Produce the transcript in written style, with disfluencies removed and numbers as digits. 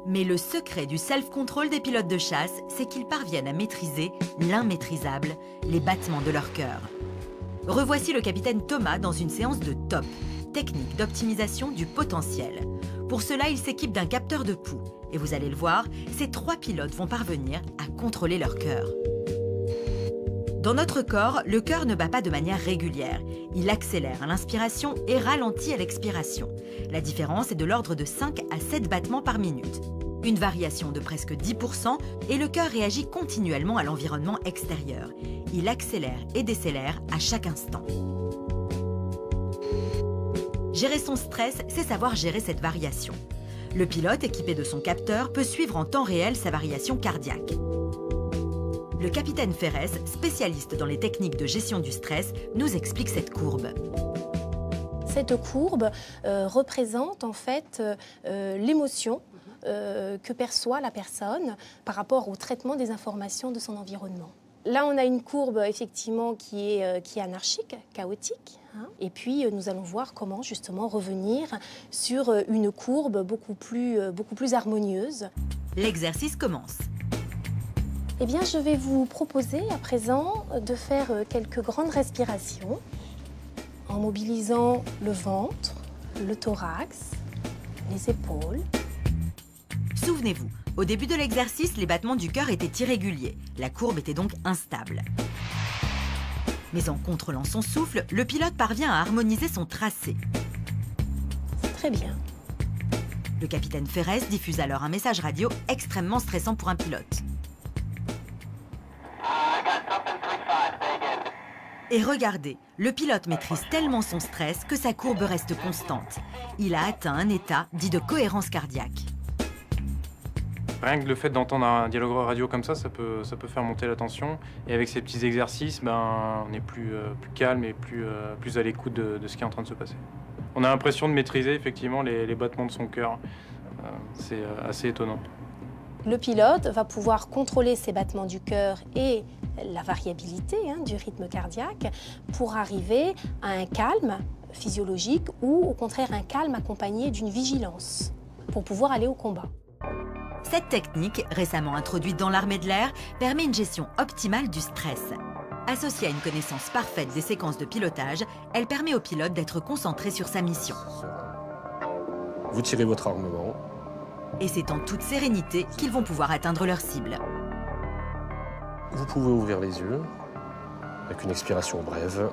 Mais le secret du self-control des pilotes de chasse, c'est qu'ils parviennent à maîtriser l'immaîtrisable, les battements de leur cœur. Revoici le capitaine Thomas dans une séance de TOP, technique d'optimisation du potentiel. Pour cela, il s'équipe d'un capteur de pouls. Et vous allez le voir, ces 3 pilotes vont parvenir à contrôler leur cœur. Dans notre corps, le cœur ne bat pas de manière régulière. Il accélère à l'inspiration et ralentit à l'expiration. La différence est de l'ordre de 5 à 7 battements par minute. Une variation de presque 10% et le cœur réagit continuellement à l'environnement extérieur. Il accélère et décélère à chaque instant. Gérer son stress, c'est savoir gérer cette variation. Le pilote, équipé de son capteur, peut suivre en temps réel sa variation cardiaque. Le capitaine Ferres, spécialiste dans les techniques de gestion du stress, nous explique cette courbe. Cette courbe représente en fait l'émotion que perçoit la personne par rapport au traitement des informations de son environnement. Là, on a une courbe effectivement qui est anarchique, chaotique. Et puis, nous allons voir comment justement revenir sur une courbe beaucoup plus harmonieuse. L'exercice commence. Eh bien, je vais vous proposer à présent de faire quelques grandes respirations en mobilisant le ventre, le thorax, les épaules. Souvenez-vous, au début de l'exercice, les battements du cœur étaient irréguliers. La courbe était donc instable. Mais en contrôlant son souffle, le pilote parvient à harmoniser son tracé. C'est très bien. Le capitaine Ferres diffuse alors un message radio extrêmement stressant pour un pilote. Et regardez, le pilote maîtrise tellement son stress que sa courbe reste constante. Il a atteint un état dit de cohérence cardiaque. Rien que le fait d'entendre un dialogue radio comme ça peut faire monter la tension. Et avec ces petits exercices, on est plus calme et plus à l'écoute de ce qui est en train de se passer. On a l'impression de maîtriser effectivement les battements de son cœur. C'est assez étonnant. Le pilote va pouvoir contrôler ses battements du cœur et la variabilité du rythme cardiaque pour arriver à un calme physiologique ou au contraire un calme accompagné d'une vigilance pour pouvoir aller au combat. Cette technique, récemment introduite dans l'armée de l'air, permet une gestion optimale du stress. Associée à une connaissance parfaite des séquences de pilotage, elle permet au pilote d'être concentré sur sa mission. Vous tirez votre armement. Et c'est en toute sérénité qu'ils vont pouvoir atteindre leur cible. Vous pouvez ouvrir les yeux avec une expiration brève.